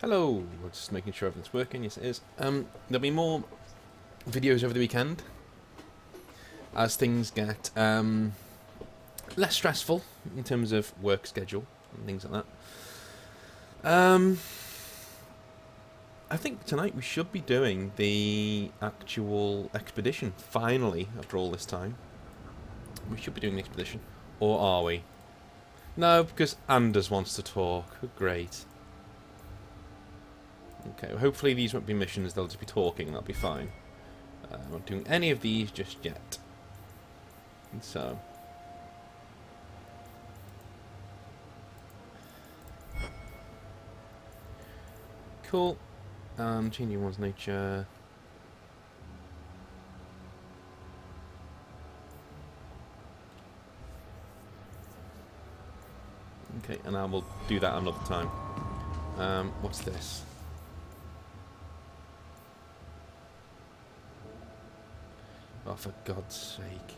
Hello, we're just making sure everything's working. Yes, it is. There'll be more videos over the weekend as things get less stressful in terms of work schedule and things like that. I think tonight we should be doing the actual expedition. Finally, after all this time, we should be doing the expedition, or are we? No, because Anders wants to talk. Great. Okay, well, hopefully these won't be missions, they'll just be talking, and that'll be fine. I'm not doing any of these just yet. So. Cool. Changing one's nature. Okay, and I will do that another time. What's this? Oh, for God's sake.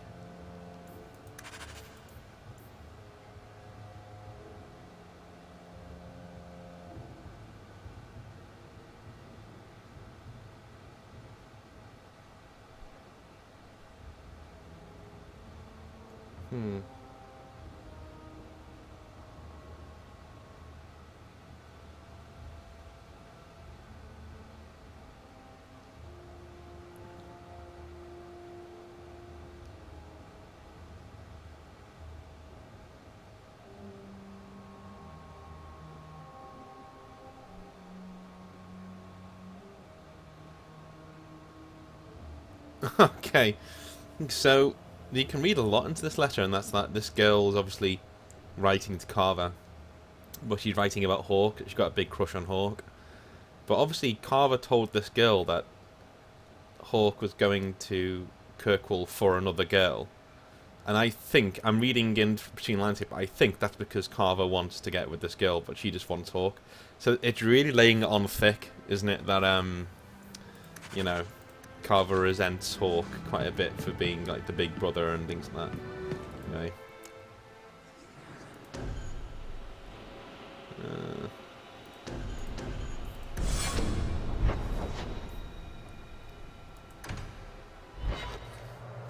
Okay, so you can read a lot into this letter, and that's that this girl is obviously writing to Carver, but she's writing about Hawk. She's got a big crush on Hawk, but obviously Carver told this girl that Hawk was going to Kirkwall for another girl, and I think I'm reading in between lines here, but I think that's because Carver wants to get with this girl, but she just wants Hawk. So it's really laying it on thick, isn't it? That you know, Carver resents Hawk quite a bit for being like the big brother and things like that. Okay.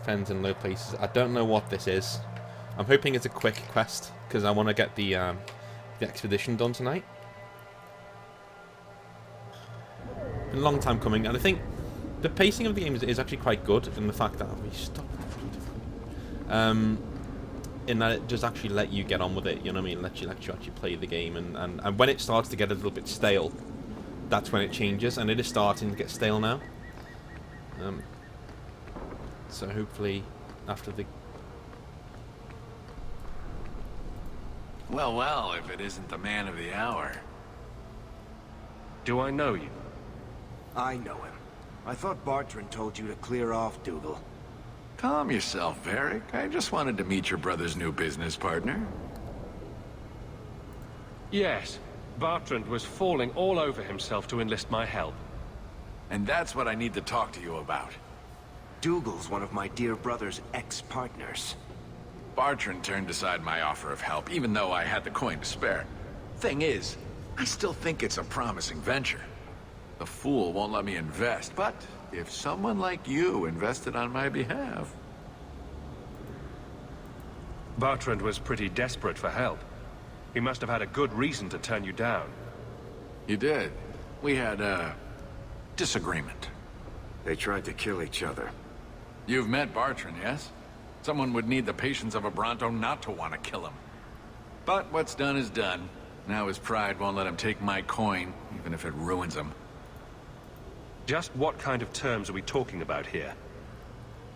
Fens in low places. I don't know what this is. I'm hoping it's a quick quest because I want to get the expedition done tonight. Been a long time coming, and I think the pacing of the game is actually quite good in the fact that we stop. In that it does actually let you get on with it. You know what I mean? Let you actually play the game, and when it starts to get a little bit stale, that's when it changes, and it is starting to get stale now. So hopefully, after the... Well, well, if it isn't the man of the hour. Do I know you? I know him. I thought Bartrand told you to clear off, Dougal. Calm yourself, Varric. I just wanted to meet your brother's new business partner. Yes. Bartrand was falling all over himself to enlist my help. And that's what I need to talk to you about. Dougal's one of my dear brother's ex-partners. Bartrand turned aside my offer of help, even though I had the coin to spare. Thing is, I still think it's a promising venture. The fool won't let me invest, but if someone like you invested on my behalf... Bartrand was pretty desperate for help. He must have had a good reason to turn you down. You did. We had a disagreement. They tried to kill each other. You've met Bartrand, yes? Someone would need the patience of a Bronto not to want to kill him. But what's done is done. Now his pride won't let him take my coin, even if it ruins him. Just what kind of terms are we talking about here?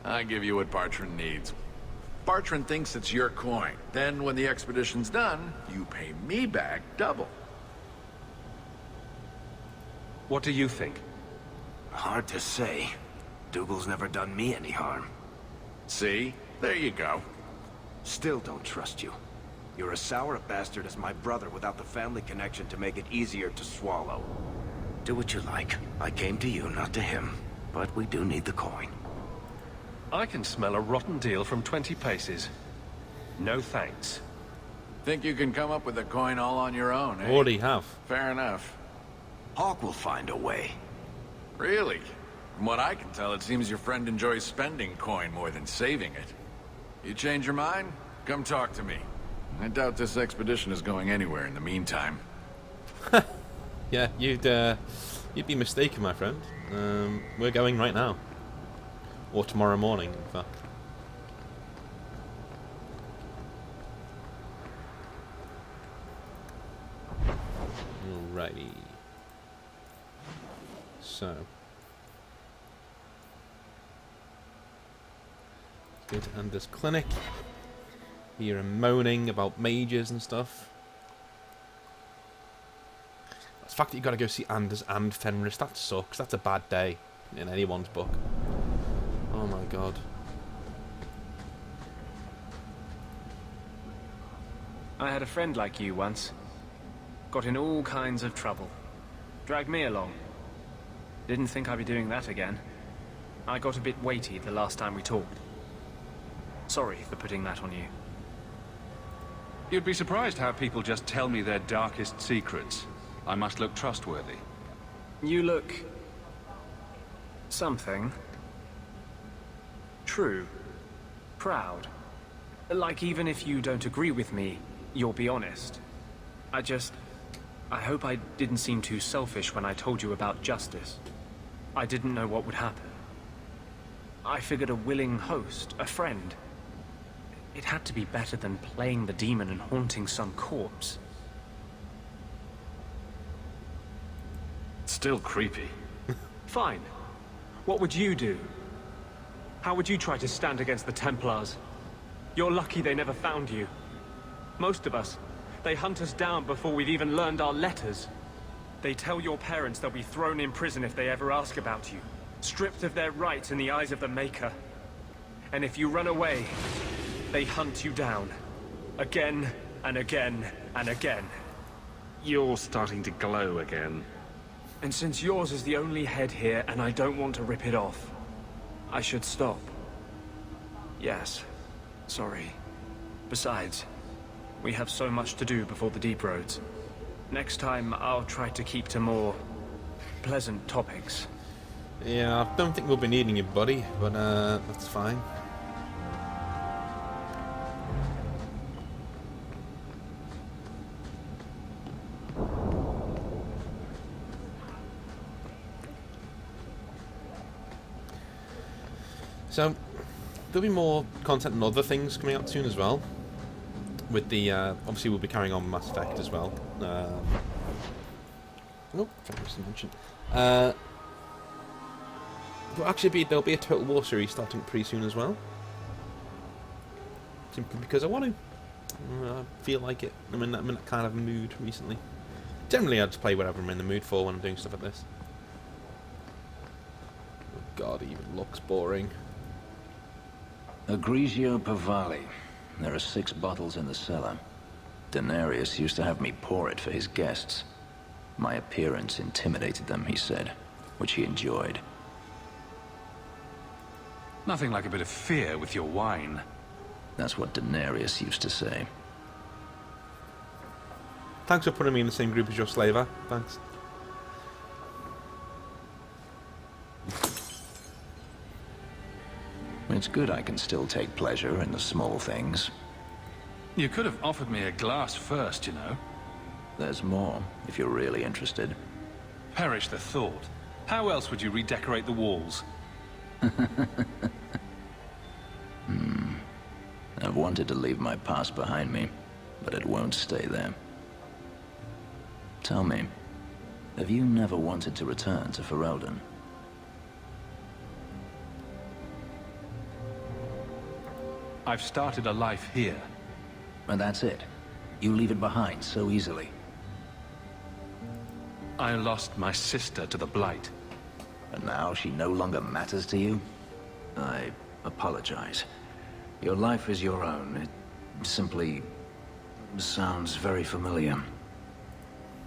I give you what Bartrand needs. Bartrand thinks it's your coin. Then when the expedition's done, you pay me back double. What do you think? Hard to say. Dougal's never done me any harm. See? There you go. Still don't trust you. You're as sour a bastard as my brother without the family connection to make it easier to swallow. Do what you like. I came to you, not to him. But we do need the coin. I can smell a rotten deal from 20 paces. No thanks. Think you can come up with a coin all on your own, eh? Already have. Fair enough. Hawk will find a way. Really? From what I can tell, it seems your friend enjoys spending coin more than saving it. You change your mind? Come talk to me. I doubt this expedition is going anywhere in the meantime. Yeah, you'd be mistaken, my friend. We're going right now. Or tomorrow morning, in fact. Alrighty. So. Let's go to Anders' clinic. Hear him moaning about mages and stuff. The fact that you got to go see Anders and Fenris, that sucks. That's a bad day in anyone's book. Oh my god. I had a friend like you once. Got in all kinds of trouble. Dragged me along. Didn't think I'd be doing that again. I got a bit weighty the last time we talked. Sorry for putting that on you. You'd be surprised how people just tell me their darkest secrets. I must look trustworthy. You look... something. True. Proud. Like even if you don't agree with me, you'll be honest. I hope I didn't seem too selfish when I told you about justice. I didn't know what would happen. I figured a willing host, a friend. It had to be better than playing the demon and haunting some corpse. Still creepy. Fine. What would you do? How would you try to stand against the Templars? You're lucky they never found you. Most of us, they hunt us down before we've even learned our letters. They tell your parents they'll be thrown in prison if they ever ask about you, stripped of their rights in the eyes of the Maker. And if you run away, they hunt you down. Again, and again, and again. You're starting to glow again. And since yours is the only head here, and I don't want to rip it off, I should stop. Yes. Sorry. Besides, we have so much to do before the Deep Roads. Next time, I'll try to keep to more pleasant topics. Yeah, I don't think we'll be needing you, buddy, but that's fine. So, there'll be more content and other things coming out soon as well. With the, obviously we'll be carrying on Mass Effect as well. Oh, Fenris mentioned. There'll be a Total War series starting pretty soon as well. Simply because I want to. I feel like it. I'm in that kind of mood recently. Generally I just play whatever I'm in the mood for when I'm doing stuff like this. Oh god, it even looks boring. Egregio Pavali. There are 6 bottles in the cellar. Denarius used to have me pour it for his guests. My appearance intimidated them, he said, which he enjoyed. Nothing like a bit of fear with your wine. That's what Denarius used to say. Thanks for putting me in the same group as your slaver. Thanks. It's good I can still take pleasure in the small things. You could have offered me a glass first, you know. There's more, if you're really interested. Perish the thought. How else would you redecorate the walls? I've wanted to leave my past behind me, but it won't stay there. Tell me, have you never wanted to return to Ferelden? I've started a life here. And that's it. You leave it behind so easily. I lost my sister to the Blight. And now she no longer matters to you? I apologize. Your life is your own. It simply sounds very familiar.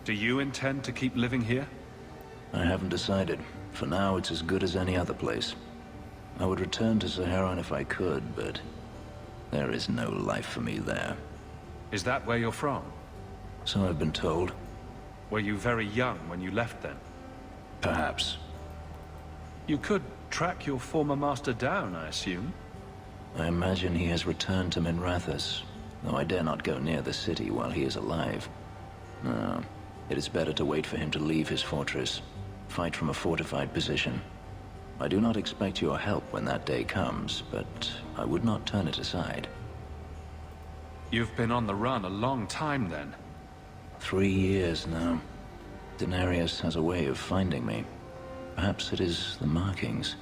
Do you intend to keep living here? I haven't decided. For now, it's as good as any other place. I would return to Saharan if I could, but there is no life for me there. Is that where you're from? So I've been told. Were you very young when you left then? Perhaps. You could track your former master down, I assume? I imagine he has returned to Minrathous, though I dare not go near the city while he is alive. No, it is better to wait for him to leave his fortress, fight from a fortified position. I do not expect your help when that day comes, but I would not turn it aside. You've been on the run a long time then. 3 years now. Denarius has a way of finding me. Perhaps it is the markings.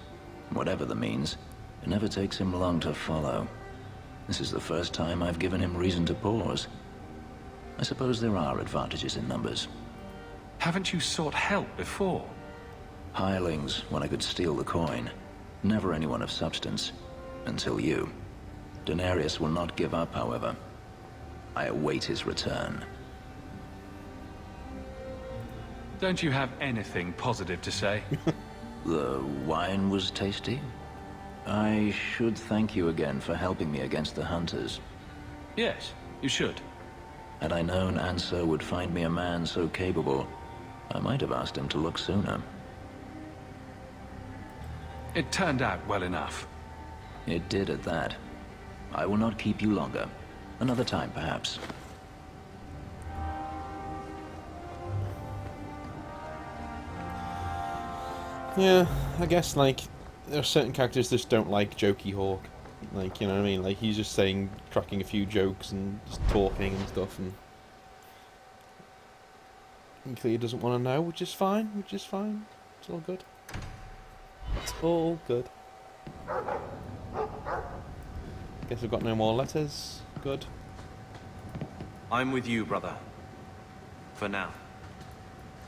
Whatever the means, it never takes him long to follow. This is the first time I've given him reason to pause. I suppose there are advantages in numbers. Haven't you sought help before? Hirelings when I could steal the coin. Never anyone of substance. Until you. Denarius will not give up, however. I await his return. Don't you have anything positive to say? The wine was tasty? I should thank you again for helping me against the hunters. Yes, you should. Had I known Ansar would find me a man so capable, I might have asked him to look sooner. It turned out well enough. It did at that. I will not keep you longer. Another time, perhaps. Yeah, I guess, like, there are certain characters that just don't like jokey Hawke. Like, you know what I mean? Like, he's just saying, cracking a few jokes and just talking and stuff, and he clearly doesn't want to know, which is fine, which is fine. It's all good. It's all good. Guess we've got no more letters. Good. I'm with you, brother. For now.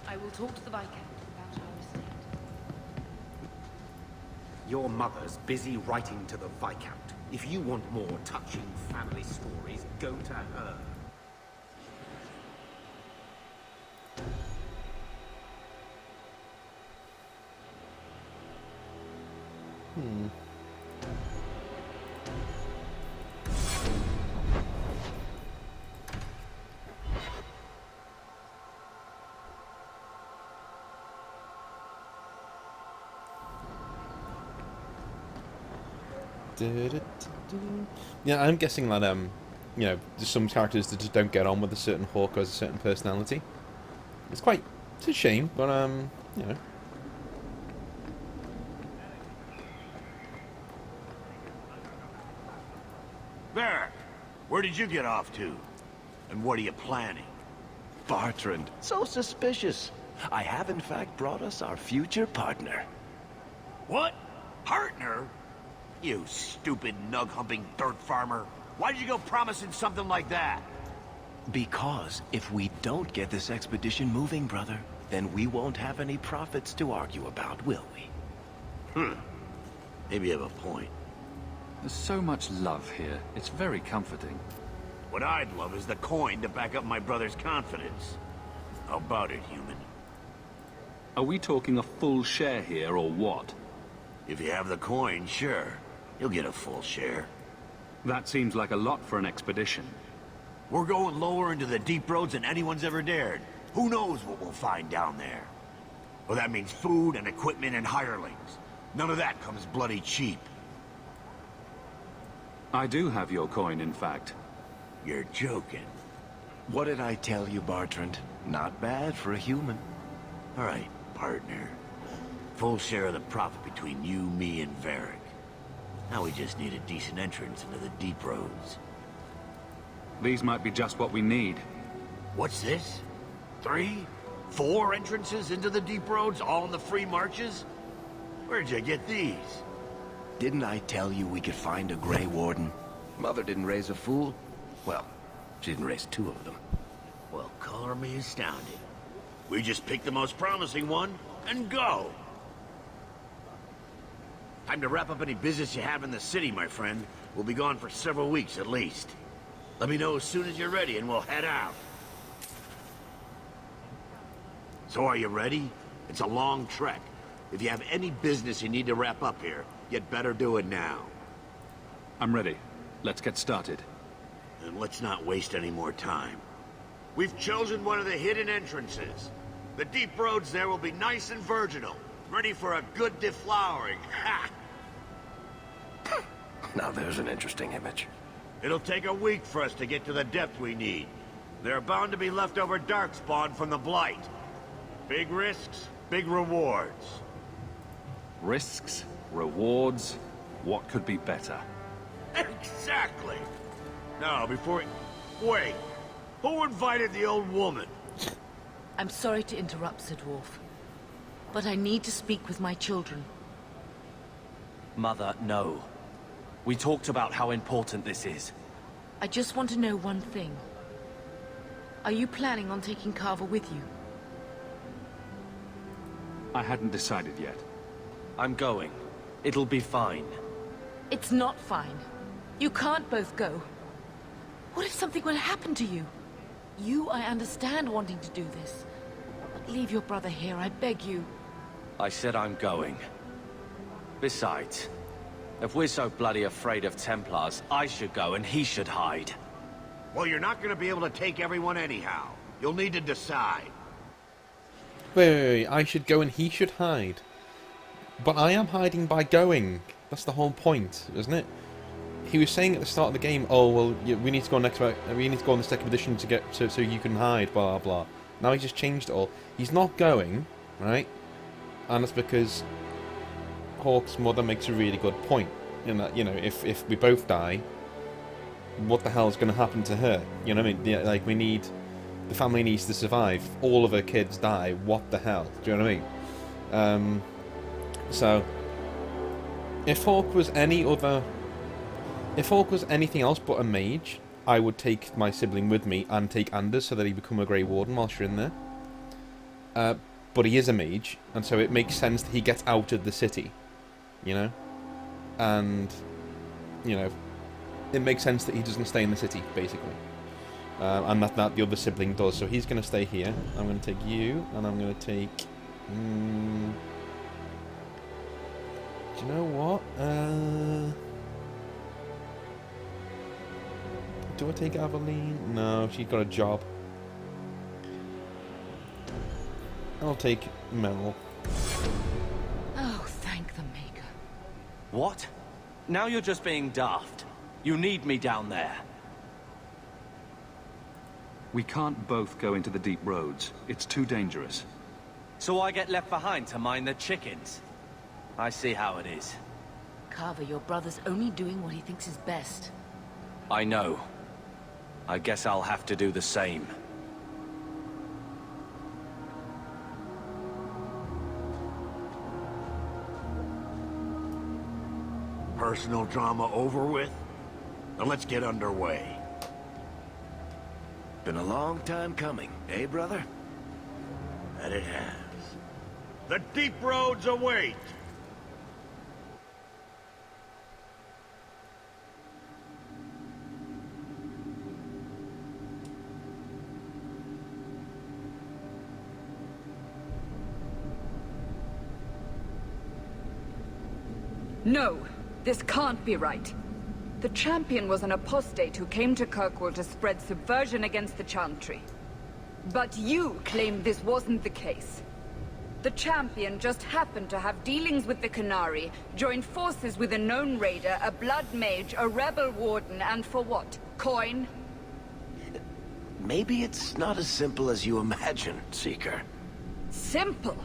I will talk to the Viscount about our estate. Your mother's busy writing to the Viscount. If you want more touching family stories, go to her. Yeah, I'm guessing that you know, there's some characters that just don't get on with a certain Hawke or has a certain personality. It's a shame, but you know. Varric, where did you get off to? And what are you planning? Bartrand, so suspicious. I have in fact brought us our future partner. What? Partner? You stupid nug-humping dirt farmer. Why did you go promising something like that? Because if we don't get this expedition moving, brother, then we won't have any profits to argue about, will we? Maybe you have a point. There's so much love here. It's very comforting. What I'd love is the coin to back up my brother's confidence. How about it, human? Are we talking a full share here, or what? If you have the coin, sure. You'll get a full share. That seems like a lot for an expedition. We're going lower into the deep roads than anyone's ever dared. Who knows what we'll find down there? Well, that means food and equipment and hirelings. None of that comes bloody cheap. I do have your coin, in fact. You're joking. What did I tell you, Bartrand? Not bad for a human. All right, partner. Full share of the profit between you, me, and Varric. Now we just need a decent entrance into the deep roads. These might be just what we need. What's this? 3? 4 entrances into the deep roads, all in the free marches? Where'd you get these? Didn't I tell you we could find a Grey Warden? Mother didn't raise a fool. Well, she didn't raise 2 of them. Well, color me astounded. We just pick the most promising one, and go! Time to wrap up any business you have in the city, my friend. We'll be gone for several weeks at least. Let me know as soon as you're ready and we'll head out. So are you ready? It's a long trek. If you have any business you need to wrap up here, you'd better do it now. I'm ready. Let's get started. And let's not waste any more time. We've chosen one of the hidden entrances. The deep roads there will be nice and virginal, ready for a good deflowering. Ha! Now there's an interesting image. It'll take a week for us to get to the depth we need. There are bound to be leftover darkspawn from the Blight. Big risks, big rewards. Risks, rewards, what could be better? Exactly! Now, before... Wait! Who invited the old woman? I'm sorry to interrupt, Sir Dwarf, but I need to speak with my children. Mother, no. We talked about how important this is. I just want to know one thing. Are you planning on taking Carver with you? I hadn't decided yet. I'm going. It'll be fine. It's not fine. You can't both go. What if something will happen to you? You, I understand wanting to do this. But leave your brother here, I beg you. I said I'm going. Besides, if we're so bloody afraid of Templars, I should go and he should hide. Well, you're not gonna be able to take everyone anyhow. You'll need to decide. Wait, I should go and he should hide. But I am hiding by going. That's the whole point, isn't it? He was saying at the start of the game, "Oh well, we need to go on we need to go on this expedition to get so you can hide." Blah blah. Now he's just changed it all. He's not going, right? And it's because Hawke's mother makes a really good point. In that, if we both die, what the hell is going to happen to her? You know what I mean? Yeah, like the family needs to survive. All of her kids die. What the hell? Do you know what I mean? So, if Hawke was anything else but a mage, I would take my sibling with me and take Anders so that he become a Grey Warden whilst you're in there. But he is a mage, and so it makes sense that he gets out of the city, and it makes sense that he doesn't stay in the city, basically. And that the other sibling does. So he's going to stay here. I'm going to take you, and I'm going to take... do you know what? Do I take Aveline? No, she's got a job. I'll take Mel. Oh, thank the Maker. What? Now you're just being daft. You need me down there. We can't both go into the deep roads. It's too dangerous. So I get left behind to mind the chickens. I see how it is. Carver, your brother's only doing what he thinks is best. I know. I guess I'll have to do the same. Personal drama over with? Now let's get underway. Been a long time coming, eh, brother? And it has. The deep roads await! No, this can't be right. The Champion was an apostate who came to Kirkwall to spread subversion against the Chantry. But you claim this wasn't the case. The Champion just happened to have dealings with the Qunari, joined forces with a known raider, a blood mage, a rebel warden, and for what? Coin? Maybe it's not as simple as you imagine, Seeker. Simple?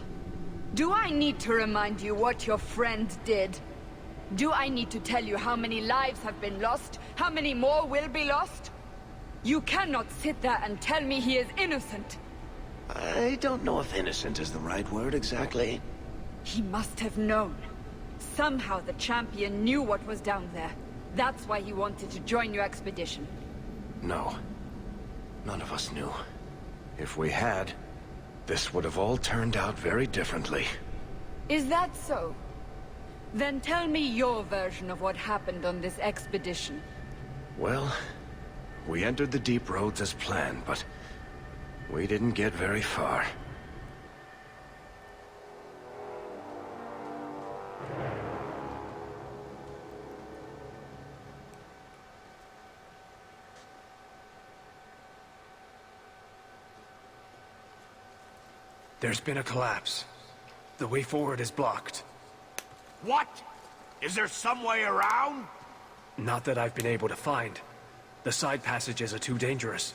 Do I need to remind you what your friend did? Do I need to tell you how many lives have been lost? How many more will be lost? You cannot sit there and tell me he is innocent. I don't know if innocent is the right word exactly. He must have known. Somehow the Champion knew what was down there. That's why he wanted to join your expedition. No. None of us knew. If we had, this would have all turned out very differently. Is that so? Then tell me your version of what happened on this expedition. Well, we entered the deep roads as planned, but we didn't get very far. There's been a collapse. The way forward is blocked. What? Is there some way around? Not that I've been able to find. The side passages are too dangerous.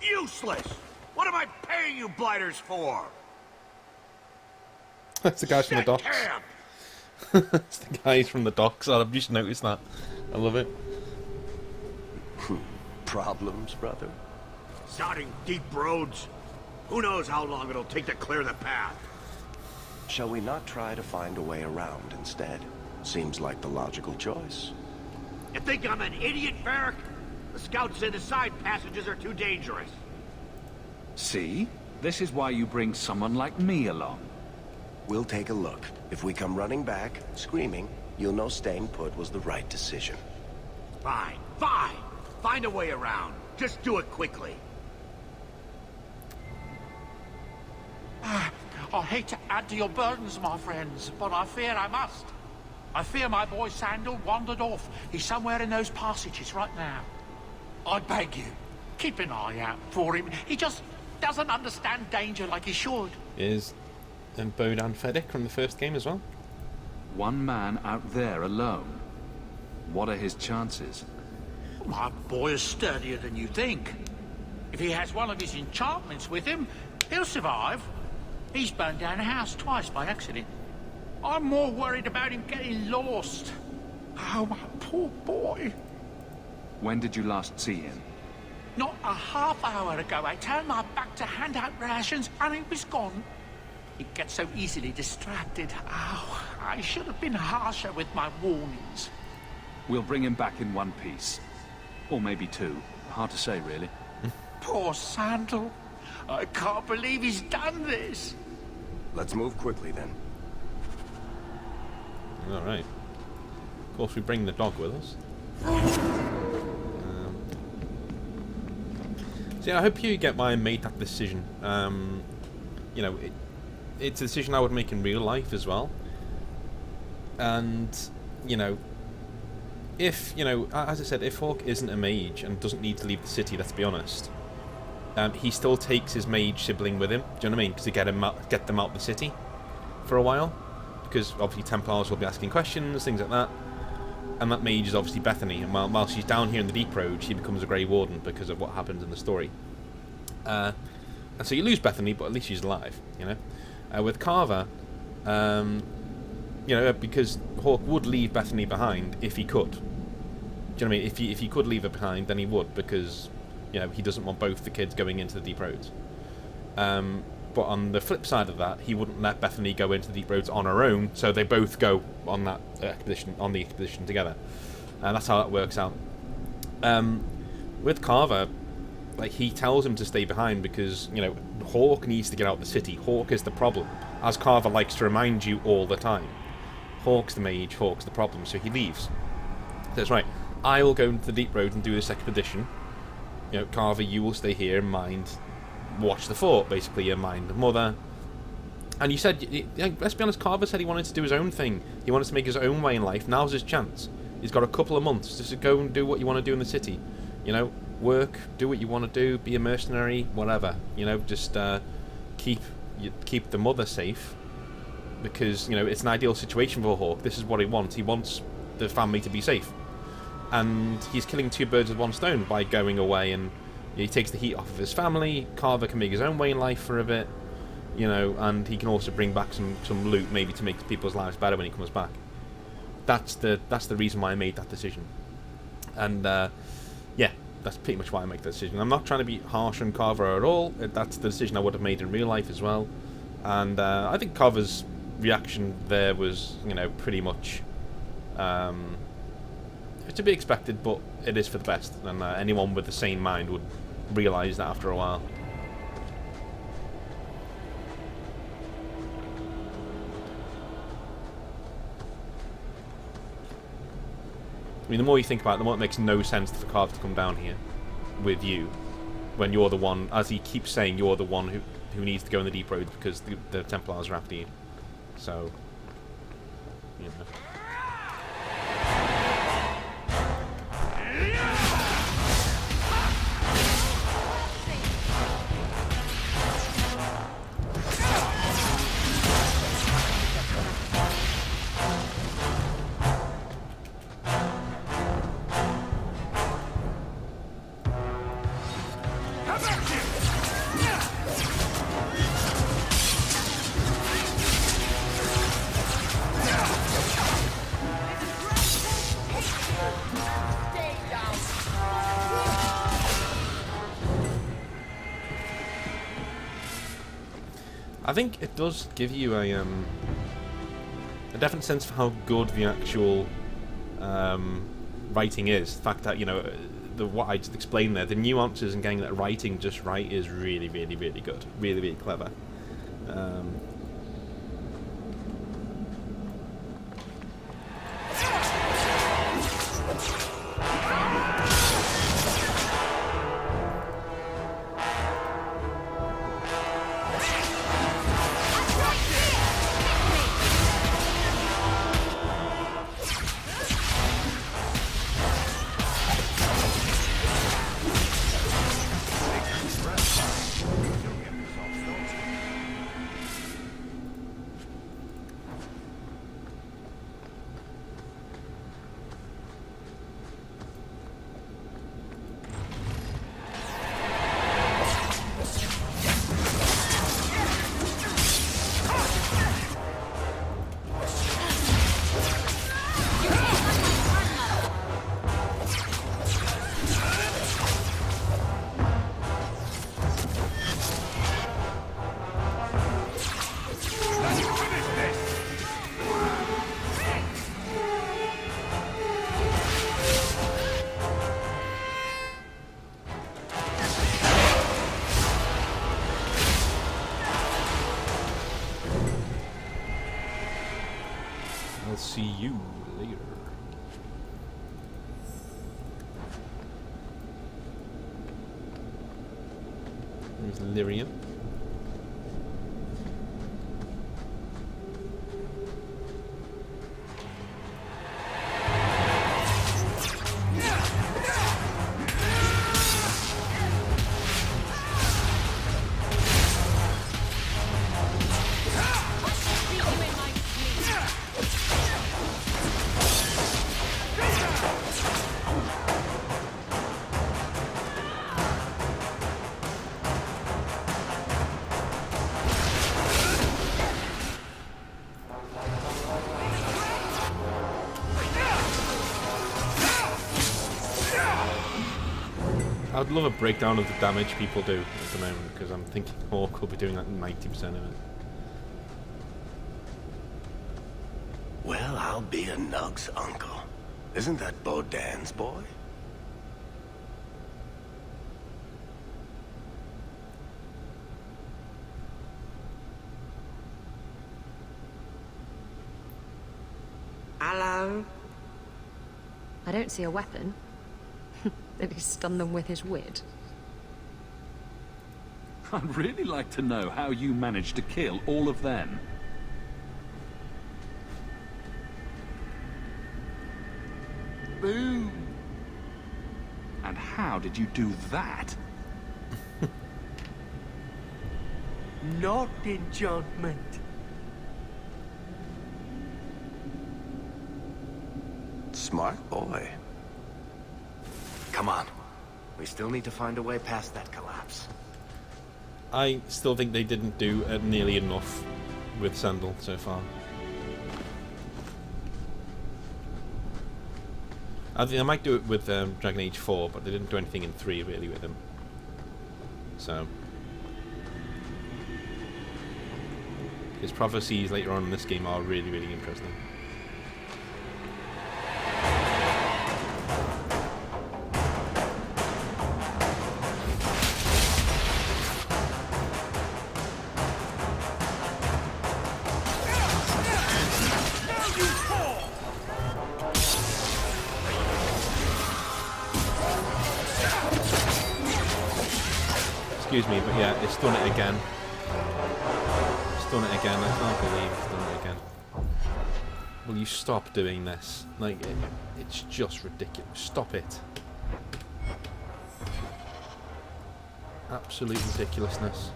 Useless! What am I paying you blighters for? That's the guys from the Shit docks. camp! It's the guys from the docks. I've just noticed that. I love it. Problems, brother? Sounding deep roads. Who knows how long it'll take to clear the path? Shall we not try to find a way around instead? Seems like the logical choice. You think I'm an idiot, Varric? The scouts say the side passages are too dangerous. See? This is why you bring someone like me along. We'll take a look. If we come running back, screaming, you'll know staying put was the right decision. Fine, fine. Find a way around. Just do it quickly. I hate to add to your burdens, my friends, but I fear I must. I fear my boy Sandal wandered off. He's somewhere in those passages right now. I beg you, keep an eye out for him. He just doesn't understand danger like he should. Is Bodan Fedek from the first game as well? One man out there alone. What are his chances? My boy is sturdier than you think. If he has one of his enchantments with him, he'll survive. He's burned down a house twice by accident. I'm more worried about him getting lost. Oh, my poor boy. When did you last see him? Not a half hour ago, I turned my back to hand out rations and he was gone. He gets so easily distracted. Oh, I should have been harsher with my warnings. We'll bring him back in one piece. Or maybe two. Hard to say, really. Poor Sandal. I can't believe he's done this. Let's move quickly then. Alright. Of course, we bring the dog with us. So yeah, I hope you get why I made that decision. You know, it's a decision I would make in real life as well. And, you know, if, you know, as I said, if Hawke isn't a mage and doesn't need to leave the city, let's be honest, he still takes his mage sibling with him, do you know what I mean? Because to get them out of the city for a while. Because obviously Templars will be asking questions, things like that. And that mage is obviously Bethany, and while she's down here in the Deep Road, she becomes a Grey Warden because of what happens in the story. And so you lose Bethany, but at least she's alive, you know? With Carver, you know, because Hawke would leave Bethany behind if he could. Do you know what I mean? If he could leave her behind, then he would, because, you know, he doesn't want both the kids going into the Deep Roads. But on the flip side of that, he wouldn't let Bethany go into the Deep Roads on her own, so they both go on that expedition together. And that's how that works out. With Carver, like, he tells him to stay behind because, you know, Hawke needs to get out of the city. Hawke is the problem, as Carver likes to remind you all the time. Hawke's the mage, Hawke's the problem, so he leaves. That's right. I will go into the Deep Road and do this expedition. You know, Carver, you will stay here and watch the fort, basically, and mind the mother. And you said, let's be honest, Carver said he wanted to do his own thing. He wanted to make his own way in life. Now's his chance. He's got a couple of months just to go and do what you want to do in the city. You know, work, do what you want to do, be a mercenary, whatever. You know, just keep the mother safe. Because, you know, it's an ideal situation for Hawke. This is what he wants. He wants the family to be safe. And he's killing two birds with one stone by going away, and he takes the heat off of his family. Carver can make his own way in life for a bit, you know, and he can also bring back some loot, maybe to make people's lives better when he comes back. That's the reason why I made that decision. And yeah, that's pretty much why I make that decision. I'm not trying to be harsh on Carver at all. That's the decision I would have made in real life as well. And I think Carver's reaction there was, you know, pretty much to be expected, but it is for the best, and anyone with a sane mind would realise that after a while. I mean, the more you think about it, the more it makes no sense for Carver to come down here with you, when you're the one, as he keeps saying, you're the one who needs to go in the Deep Road because the Templars are after you. So, you know. I think it does give you a definite sense of how good the actual writing is. The fact that, you know, what I just explained there, the nuances and getting that writing just right is really, really, really good. Really, really clever. I'll see you later. There's Lyrium. I'd love a breakdown of the damage people do at the moment, because I'm thinking Hawk will be doing like 90% of it. Well, I'll be a Nug's uncle. Isn't that Bodan's boy? Hello? I don't see a weapon. Did he stun them with his wit? I'd really like to know how you managed to kill all of them. Boom. And how did you do that? Not enchantment. Smart boy. Come on. We still need to find a way past that collapse. I still think they didn't do nearly enough with Sandal so far. I think I might do it with Dragon Age 4, but they didn't do anything in 3 really with him. So his prophecies later on in this game are really, really interesting. Excuse me, but yeah, it's done it again. It's done it again. I can't believe it's done it again. Will you stop doing this? Like, it's just ridiculous. Stop it. Absolute ridiculousness.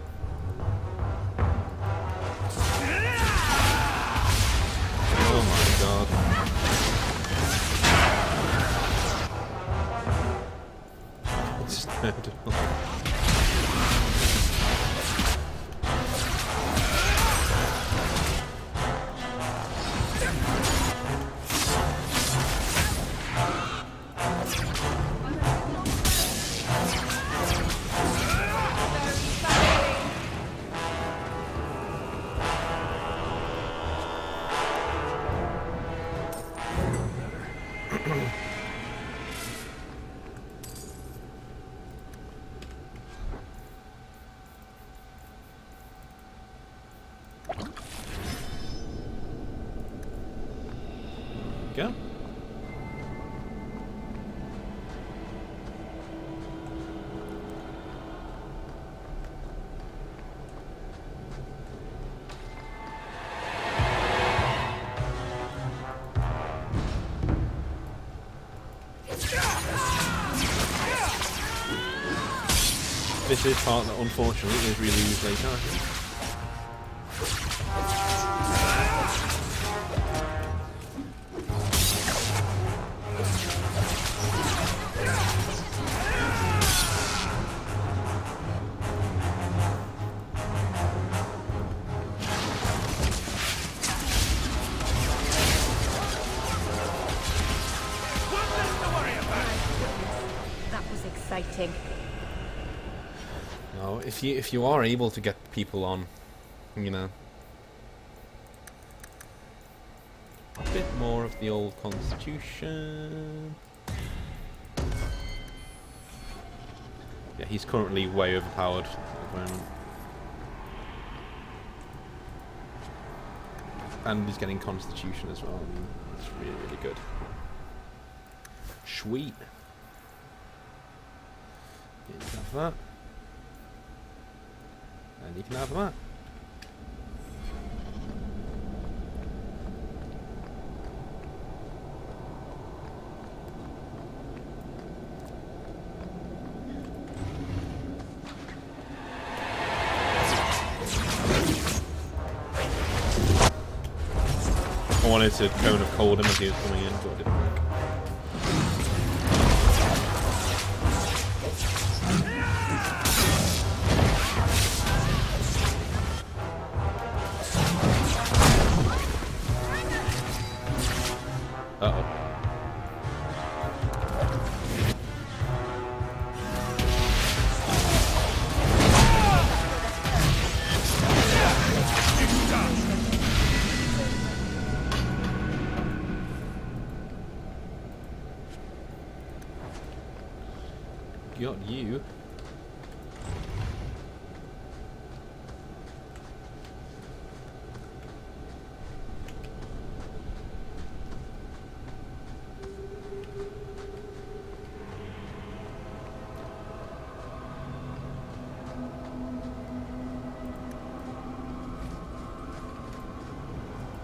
Oh my god. It's terrible. This is part that unfortunately is really used later, I think. That was exciting. No, if you are able to get people on, you know, a bit more of the old constitution. Yeah, he's currently way overpowered at the moment. And he's getting constitution as well. I mean, it's really, really good. Sweet. You can have that. And you can have that. I wanted to Cone of Cold him as he was coming in, but it didn't work. Uh-oh. Got you.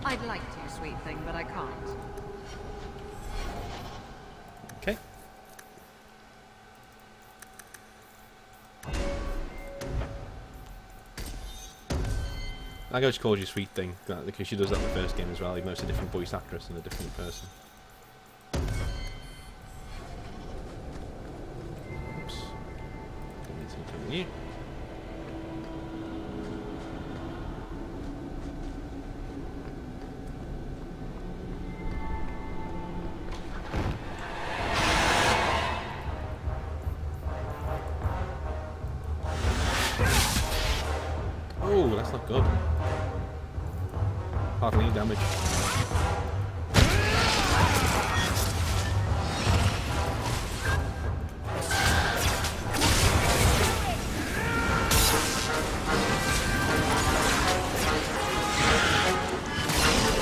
I'd like to, sweet thing, but I can't. Okay. I go, she calls you sweet thing, because she does that in the first game as well, even though it's a different voice actress and a different person. Oops. Don't need to come you. Oh, that's not good. Hardly any damage.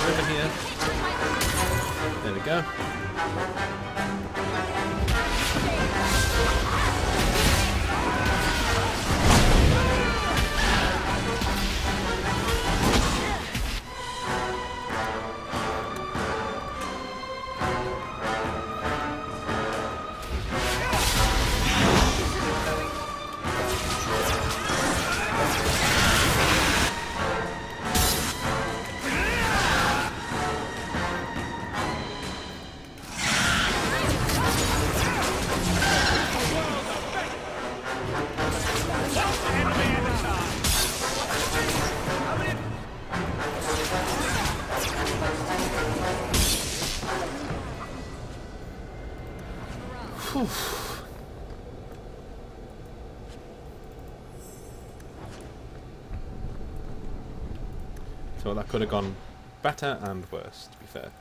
Over here. There we go. Whew. So that could have gone better and worse, to be fair.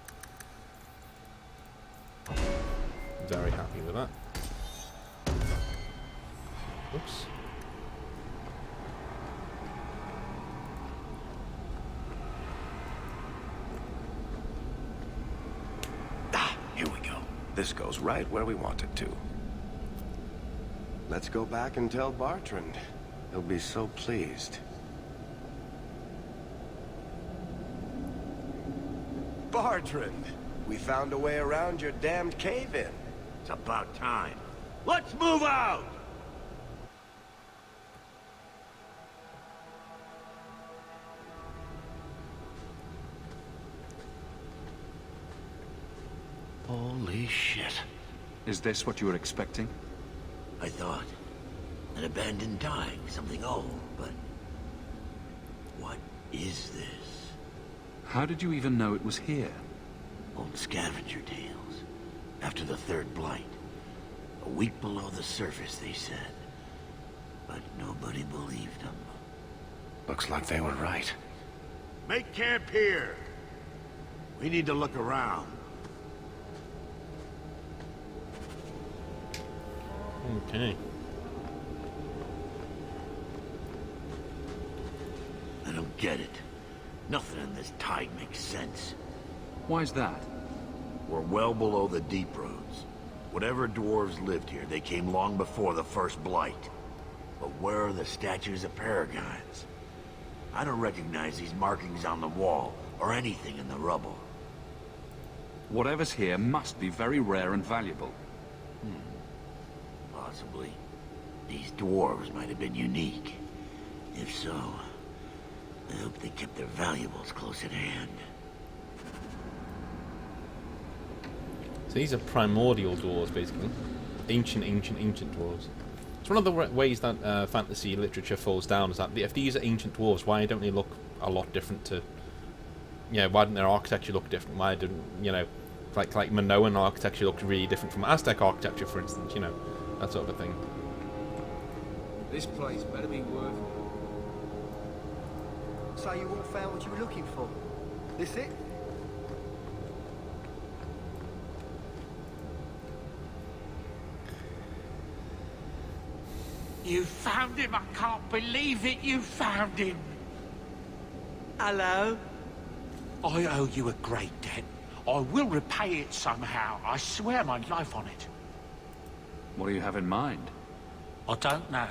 Very happy with that. Oops. Here we go. This goes right where we want it to. Let's go back and tell Bartrand. He'll be so pleased. Bartrand! We found a way around your damned cave-in. It's about time. Let's move out! shit. Is this what you were expecting? I thought. An abandoned dike, something old, but... what is this? How did you even know it was here? Old scavenger tales. After the third blight. A week below the surface, they said. But nobody believed them. Looks like they were right. Make camp here! We need to look around. Okay. I don't get it. Nothing in this tide makes sense. Why's that? We're well below the deep roads. Whatever dwarves lived here, they came long before the first blight. But where are the statues of paragons? I don't recognize these markings on the wall, or anything in the rubble. Whatever's here must be very rare and valuable. Possibly. These dwarves might have been unique. If so, I hope they kept their valuables close at hand. So these are primordial dwarves, basically. Ancient dwarves. It's one of the ways that fantasy literature falls down, is that if these are ancient dwarves, why don't they look a lot different to... Yeah, why didn't their architecture look different? Why didn't, you know, like Minoan architecture looked really different from Aztec architecture, for instance, you know, that sort of a thing. This place better be worth it. So you all found what you were looking for? This it? You found him! I can't believe it! You found him! Hello? I owe you a great debt. I will repay it somehow. I swear my life on it. What do you have in mind? I don't know,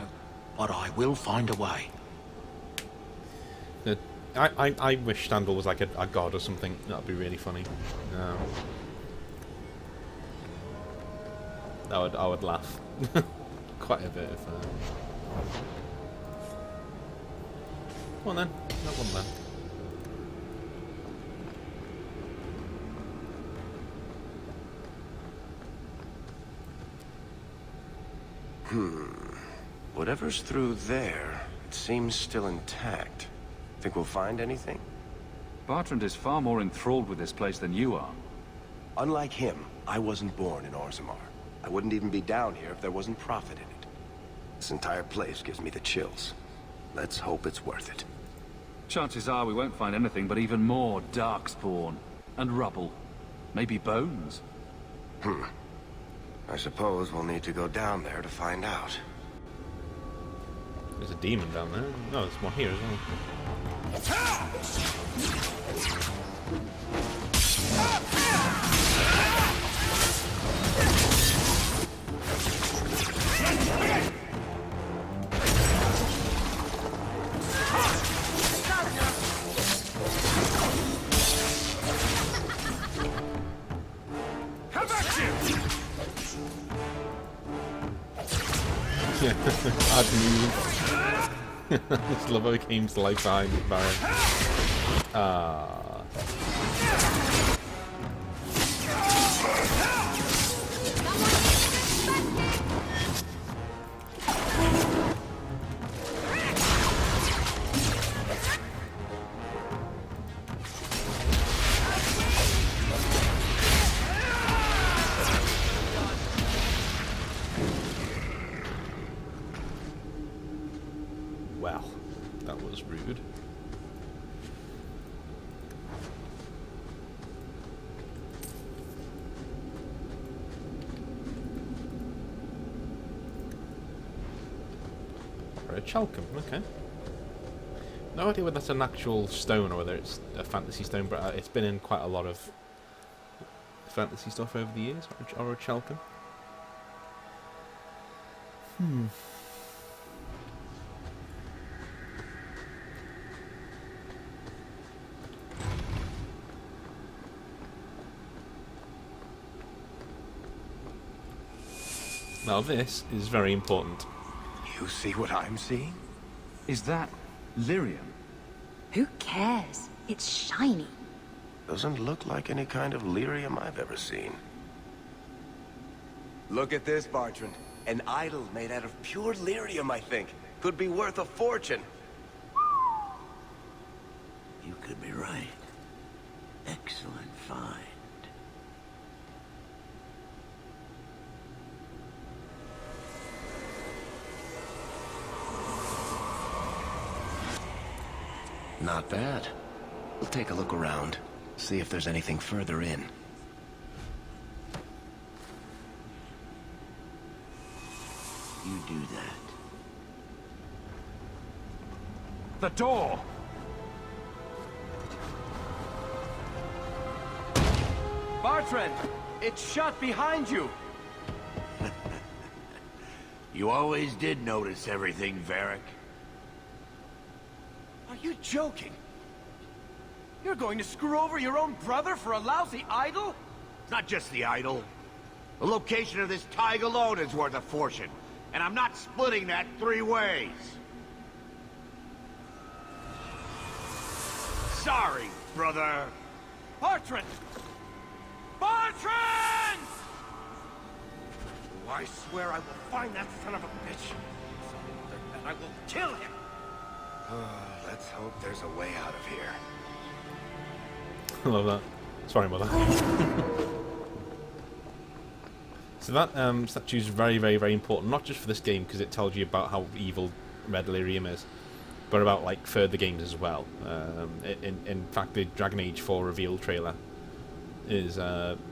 but I will find a way. I wish Standal was like a god or something. That'd be really funny. I would laugh quite a bit if. Come on then, that one then. Whatever's through there, it seems still intact. Think we'll find anything? Bertrand is far more enthralled with this place than you are. Unlike him, I wasn't born in Orzammar. I wouldn't even be down here if there wasn't profit in it. This entire place gives me the chills. Let's hope it's worth it. Chances are we won't find anything but even more darkspawn and rubble. Maybe bones. I suppose we'll need to go down there to find out. There's a demon down there. No, there's more here as well. I'd move. Slovo came to life behind Baron. Well, that was rude. Or a Chalcum, okay. No idea whether that's an actual stone or whether it's a fantasy stone, but it's been in quite a lot of fantasy stuff over the years, or a Chalcum. Now this is very important. You see what I'm seeing? Is that lyrium? Who cares? It's shiny. Doesn't look like any kind of lyrium I've ever seen. Look at this, Bartrand. An idol made out of pure lyrium, I think. Could be worth a fortune. You could be right. Excellent find. Not bad. We'll take a look around. See if there's anything further in. You do that. The door! Bartrand! It's shut behind you! You always did notice everything, Varric. Are you joking? You're going to screw over your own brother for a lousy idol? It's not just the idol. The location of this tag alone is worth a fortune. And I'm not splitting that 3 ways. Sorry, brother. Bartrand! Bartrand! Oh, I swear I will find that son of a bitch. And I will kill him. Let's hope there's a way out of here. I love that. Sorry, Mother. So that statue is very, very, very important, not just for this game, because it tells you about how evil Red Delirium is, but about, like, further games as well. In fact, the Dragon Age 4 reveal trailer is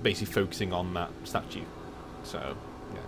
basically focusing on that statue. So, yeah.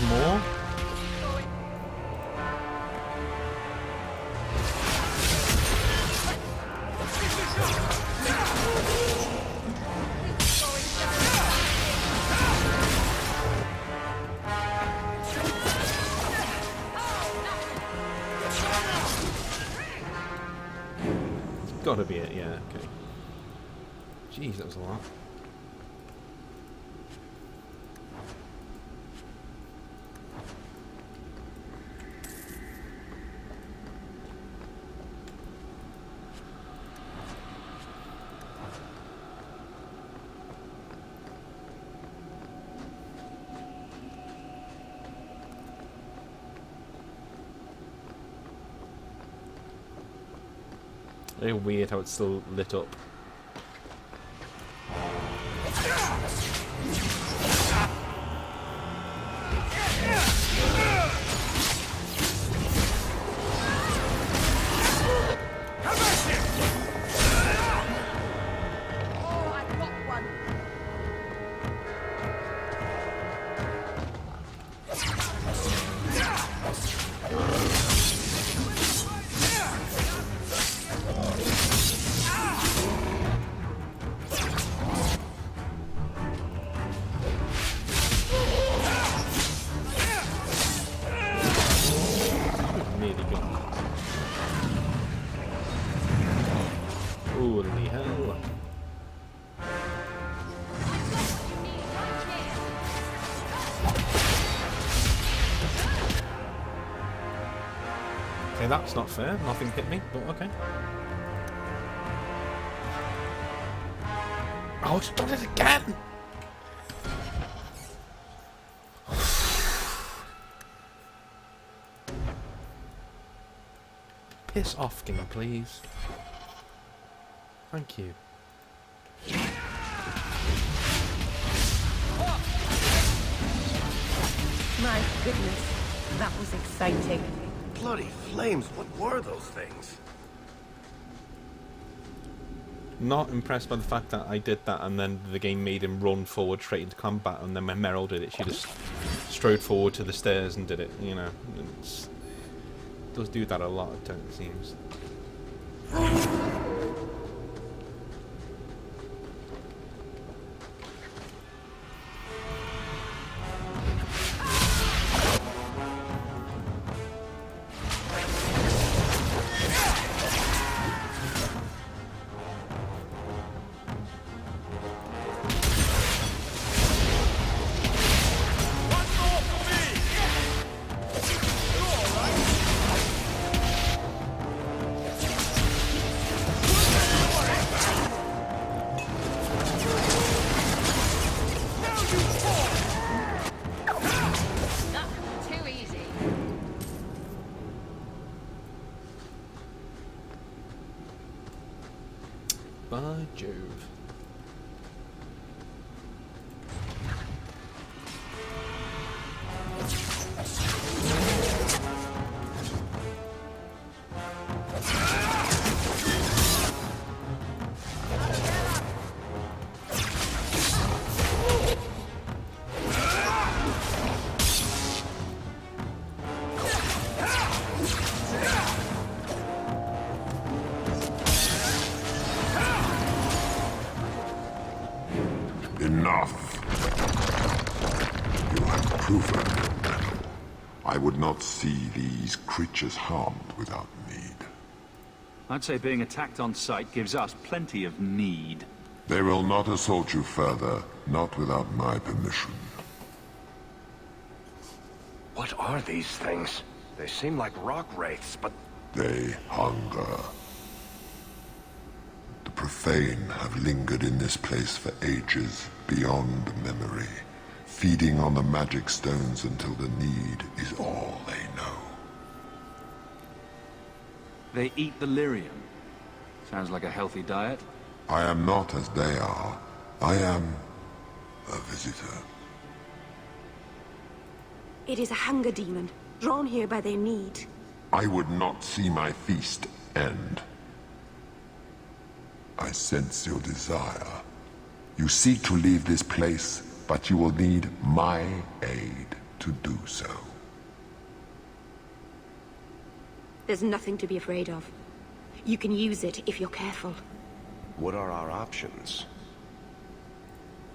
More? It's gotta be it, yeah, okay. Jeez, that was a lot. Very weird how it's still lit up. Holy hell. Okay, that's not fair. Nothing hit me, but okay. Oh, it's done it again! piss off, game, please? Thank you. My goodness, that was exciting. Bloody flames, what were those things? Not impressed by the fact that I did that and then the game made him run forward straight into combat, and then when Meryl did it, she just strode forward to the stairs and did it, you know. It does do that a lot, it seems. By Jove. Enough. You have proven. I would not see these creatures harmed without need. I'd say being attacked on sight gives us plenty of need. They will not assault you further, not without my permission. What are these things? They seem like rock wraiths, but... They hunger. The profane have lingered in this place for ages, beyond memory, feeding on the magic stones until the need is all they know. They eat the lyrium. Sounds like a healthy diet. I am not as they are. I am a visitor. It is a hunger demon, drawn here by their need. I would not see my feast end. I sense your desire. You seek to leave this place, but you will need my aid to do so. There's nothing to be afraid of. You can use it if you're careful. What are our options?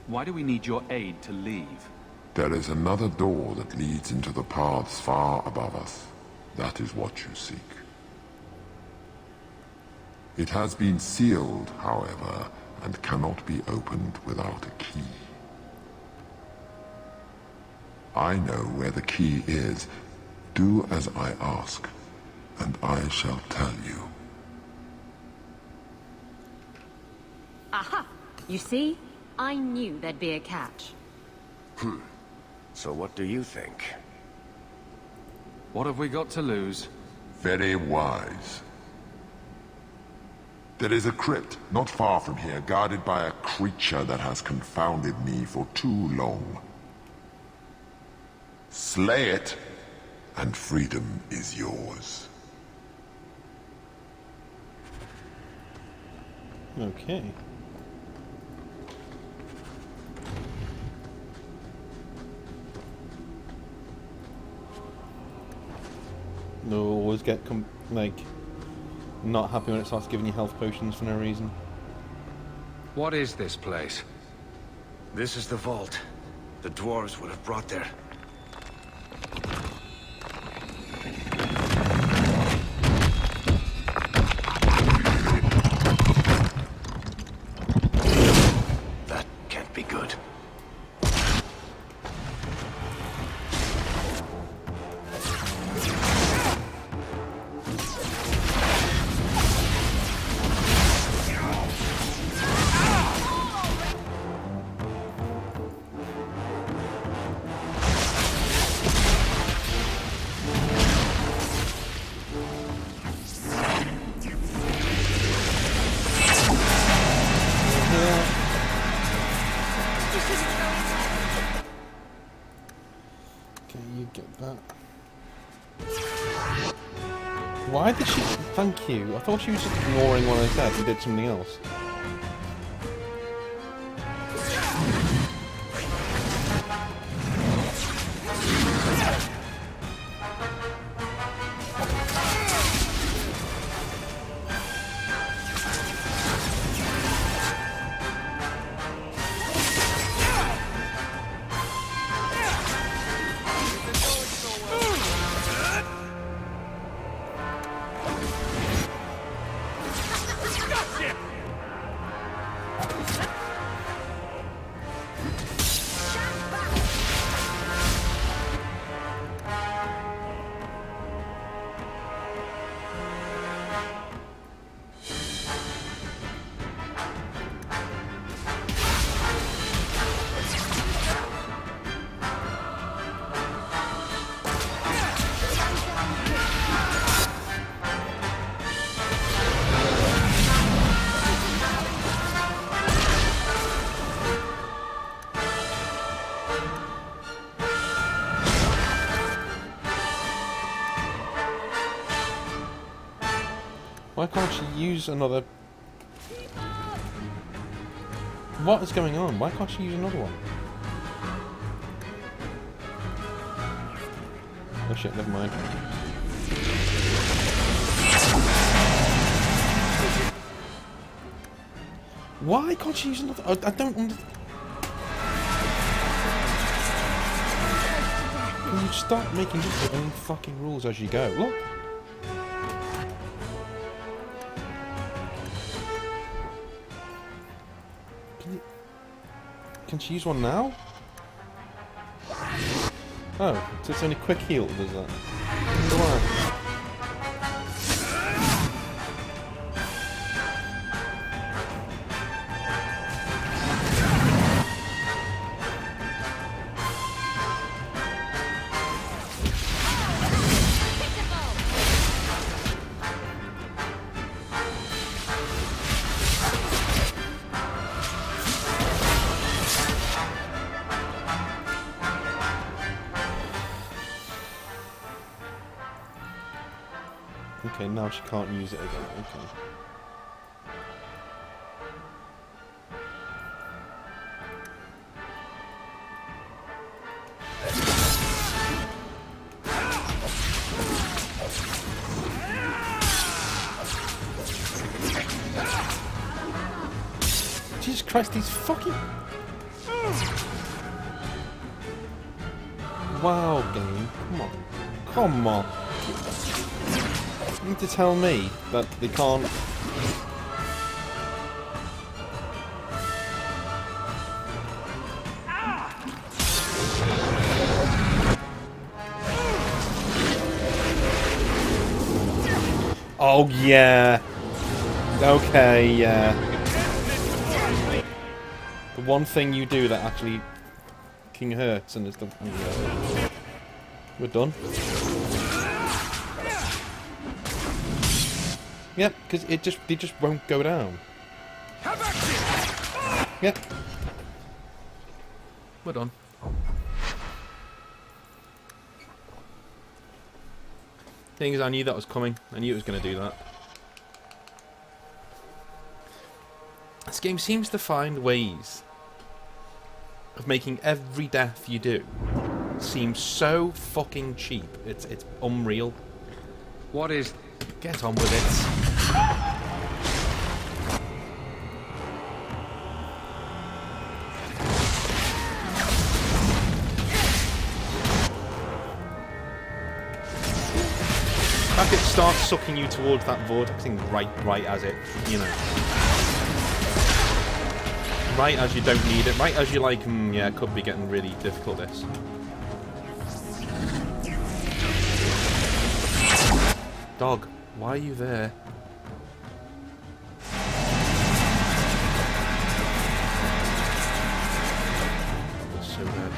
Why do we need your aid to leave? There is another door that leads into the paths far above us. That is what you seek. It has been sealed, however, and cannot be opened without a key. I know where the key is. Do as I ask, and I shall tell you. Aha! You see? I knew there'd be a catch. So what do you think? What have we got to lose? Very wise. There is a crypt not far from here, guarded by a creature that has confounded me for too long. Slay it, and freedom is yours. Okay. No, always get not happy when it starts giving you health potions for no reason. What is this place? This is the vault. The dwarves would have brought their... That can't be good. Why did she... Thank you. I thought she was just ignoring what I said and did something else. Why can't she use another... What is going on? Why can't she use another one? Oh shit, never mind. Why can't she use another... I don't understand. Can you stop making up your own fucking rules as you go? Look! Can she use one now? Oh, so it's only quick heal that does that. Why? Okay, now she can't use it again. Okay. Jesus Christ, these fucking... Wow, game. Come on. Come on. You need to tell me that they can't... Oh, yeah. Okay, yeah. The one thing you do that actually fucking hurts and is the... We're done. Yep, because they just won't go down. Yep. We're done. Thing is, I knew that was coming. I knew it was going to do that. This game seems to find ways of making every death you do seem so fucking cheap. It's unreal. What is... Get on with it. Like it starts sucking you towards that vortex thing right as it, you know. Right as you don't need it. Right as you're like, yeah, it could be getting really difficult, this. Dog, why are you there? That's so dead.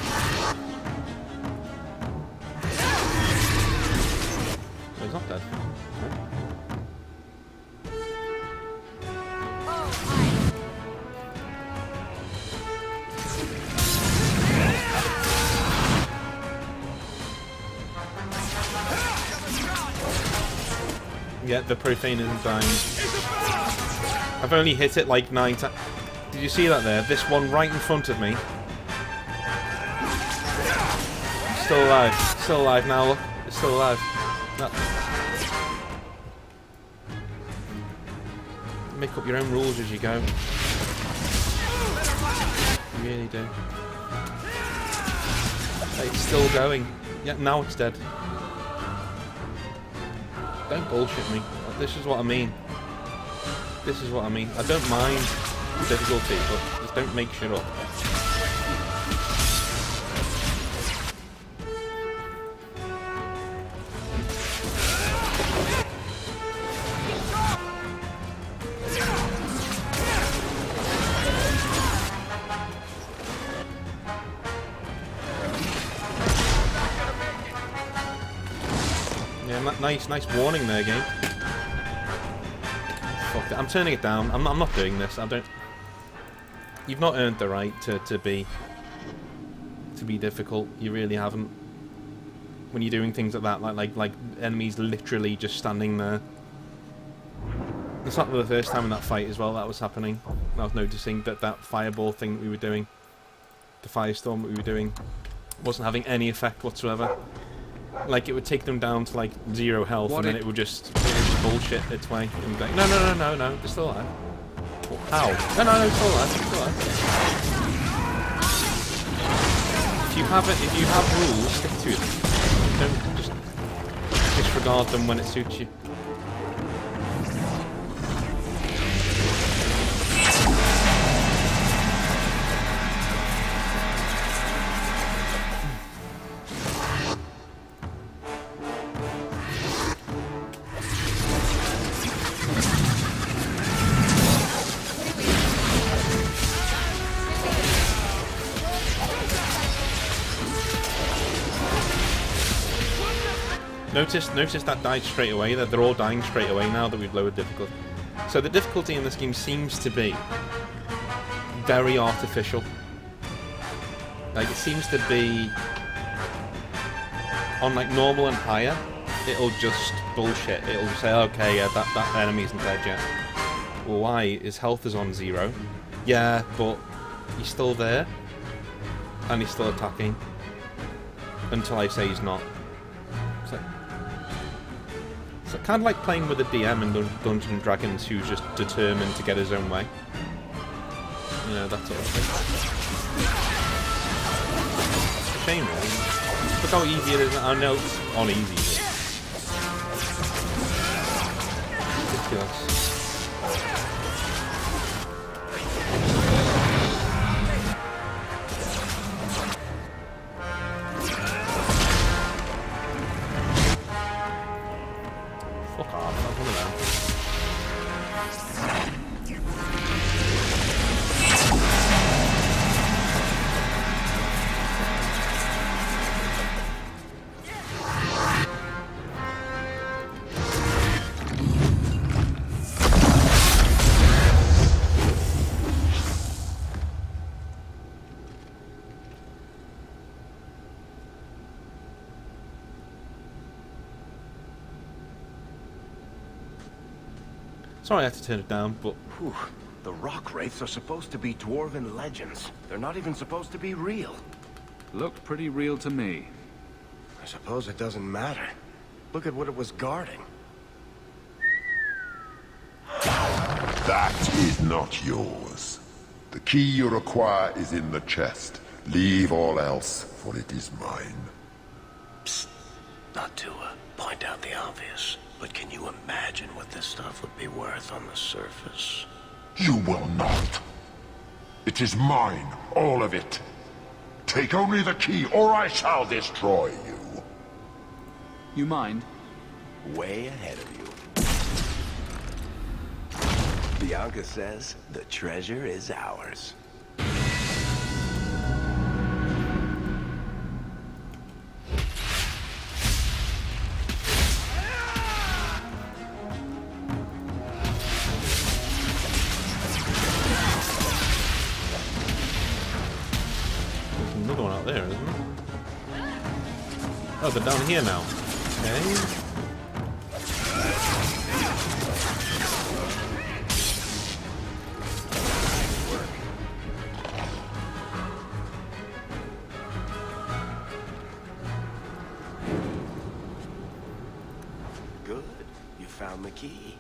Oh, he's not dead. Yeah, the profane isn't dying. I've only hit it like 9 times. Did you see that there? This one right in front of me. Still alive. Still alive now, look. It's still alive. No. Make up your own rules as you go. You really do. It's still going. Yeah, now it's dead. Don't bullshit me. This is what I mean. This is what I mean. I don't mind the difficulty, but just don't make shit up. Nice warning there, game. Fuck it. I'm turning it down. I'm not doing this. I don't. You've not earned the right to be difficult. You really haven't. When you're doing things like that, like enemies literally just standing there. It's not the first time in that fight as well that was happening. I was noticing that fireball thing that we were doing, the firestorm that we were doing, wasn't having any effect whatsoever. Like, it would take them down to, like, 0 health, and then it would just bullshit its way. And be like, no, they're still alive. How? No, they're still alive, they're still alive. If you have rules, stick to them. Don't just disregard them when it suits you. Notice that died straight away. That they're all dying straight away now that we've lowered difficulty. So the difficulty in this game seems to be very artificial. Like, it seems to be on like normal and higher. It'll just bullshit. It'll just say, okay, yeah, that enemy isn't dead yet. Well, why? His health is on 0. Yeah, but he's still there, and he's still attacking until I say he's not. So kind of like playing with a DM in Dungeons and Dragons who's just determined to get his own way. You know, that sort of thing. It's a shame, really. Look how easy it is. I know it's on easy, but ridiculous. Sorry I had to turn it down, but... Whew. The rock wraiths are supposed to be dwarven legends. They're not even supposed to be real. Looked pretty real to me. I suppose it doesn't matter. Look at what it was guarding. That is not yours. The key you require is in the chest. Leave all else, for it is mine. Psst. Not to point out the obvious, but can you imagine what this stuff would be worth on the surface? You will not. It is mine, all of it. Take only the key, or I shall destroy you. You mind? Way ahead of you. Bianca says the treasure is ours. Another one out there, isn't there? Oh, they're down here now. Okay. Good. You found the key.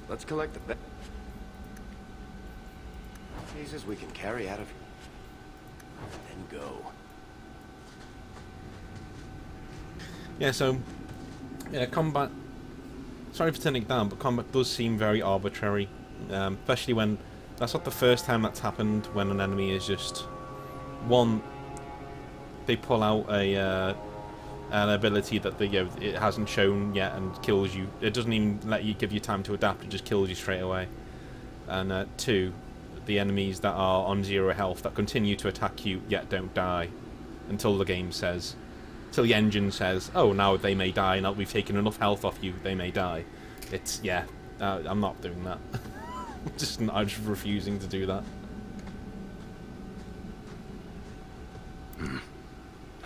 Let's collect the pieces we can carry out of here. Then go. Yeah, so... Yeah, combat... Sorry for turning it down, but combat does seem very arbitrary. Especially when... That's not the first time that's happened, when an enemy is just... One... They pull out an ability that they, it hasn't shown yet and kills you. It doesn't even let you give you time to adapt, it just kills you straight away. And two, the enemies that are on 0 health that continue to attack you yet don't die until the game says, till the engine says, oh, now they may die, now we've taken enough health off you, they may die. It's, yeah, I'm not doing that. I'm just refusing to do that.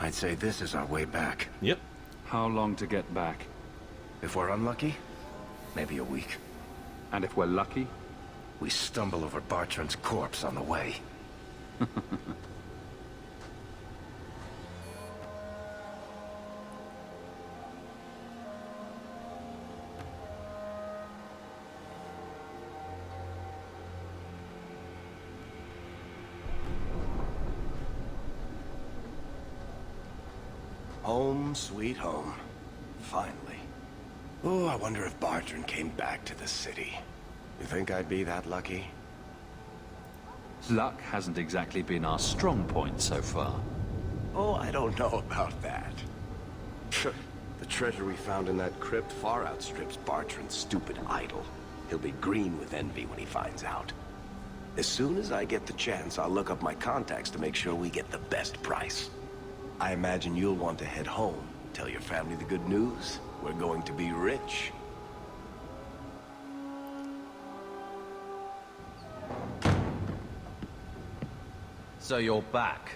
I'd say this is our way back. Yep. How long to get back? If we're unlucky, maybe a week. And if we're lucky? We stumble over Bartrand's corpse on the way. Home, sweet home. Finally. Oh, I wonder if Bartrand came back to the city. You think I'd be that lucky? Luck hasn't exactly been our strong point so far. Oh, I don't know about that. The treasure we found in that crypt far outstrips Bartrand's stupid idol. He'll be green with envy when he finds out. As soon as I get the chance, I'll look up my contacts to make sure we get the best price. I imagine you'll want to head home, tell your family the good news. We're going to be rich. So you're back.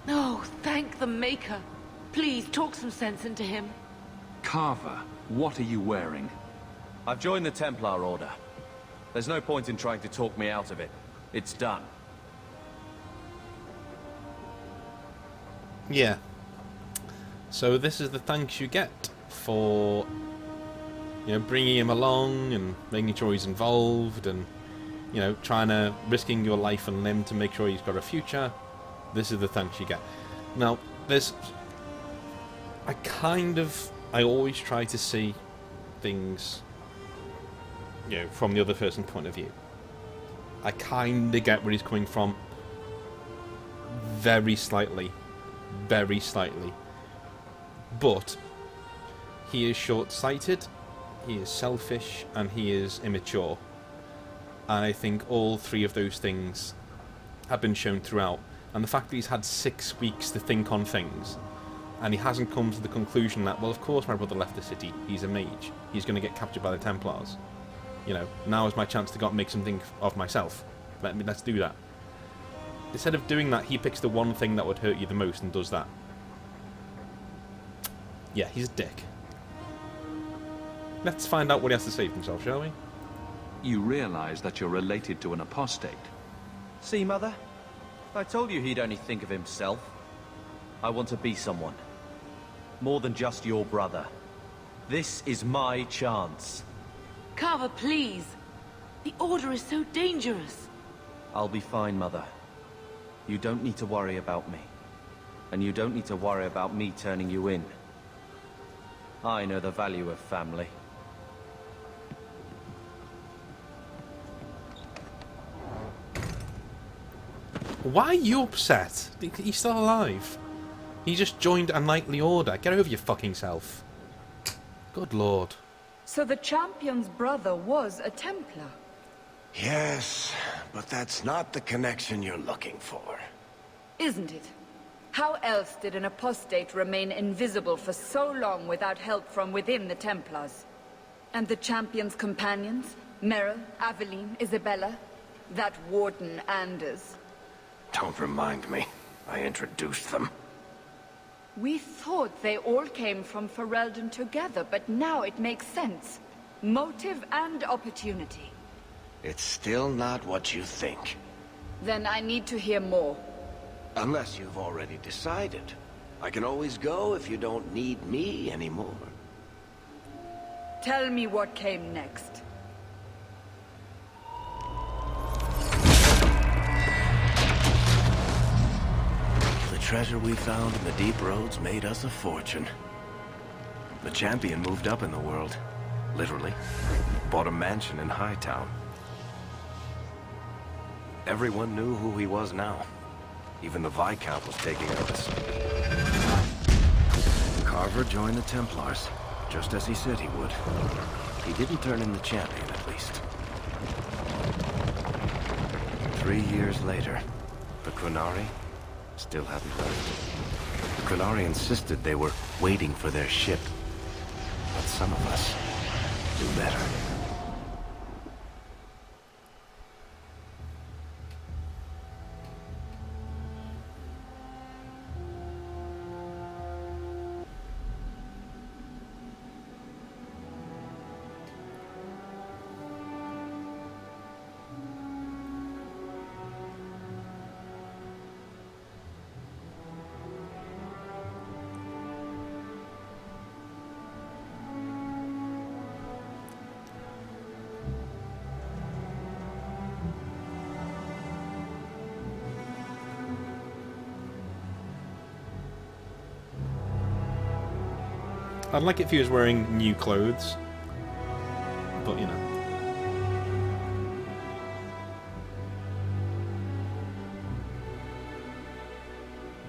No, thank the Maker. Please, talk some sense into him. Carver, what are you wearing? I've joined the Templar Order. There's no point in trying to talk me out of it. It's done. Yeah. So this is the thanks you get for, bringing him along and making sure he's involved and, risking your life and limb to make sure he's got a future. This is the thanks you get. Now, I always try to see things, from the other person's point of view. I kind of get where he's coming from. Very slightly. Very slightly. But he is short-sighted, he is selfish, and he is immature. And I think all three of those things have been shown throughout. And the fact that he's had 6 weeks to think on things, and he hasn't come to the conclusion that, well, of course my brother left the city, he's a mage, he's going to get captured by the Templars. Now is my chance to go and make something of myself. Let's do that. Instead of doing that, he picks the one thing that would hurt you the most and does that. Yeah, he's a dick. Let's find out what he has to say for himself, shall we? You realize that you're related to an apostate. See, Mother? I told you he'd only think of himself. I want to be someone. More than just your brother. This is my chance. Carver, please. The Order is so dangerous. I'll be fine, Mother. You don't need to worry about me. And you don't need to worry about me turning you in. I know the value of family. Why are you upset? He's still alive. He just joined a knightly order. Get over your fucking self. Good lord. So the champion's brother was a Templar? Yes, but that's not the connection you're looking for. Isn't it? How else did an apostate remain invisible for so long without help from within the Templars? And the champion's companions? Merrill, Aveline, Isabella? That Warden Anders? Don't remind me. I introduced them. We thought they all came from Ferelden together, but now it makes sense. Motive and opportunity. It's still not what you think. Then I need to hear more. Unless you've already decided. I can always go if you don't need me anymore. Tell me what came next. The treasure we found in the deep roads made us a fortune. The champion moved up in the world, literally. Bought a mansion in Hightown. Everyone knew who he was now. Even the Viscount was taking notice. Carver joined the Templars, just as he said he would. He didn't turn in the champion, at least. 3 years later, the Qunari still hadn't left. The Qunari insisted they were waiting for their ship. But some of us knew better. I'd like it if he was wearing new clothes, but you know.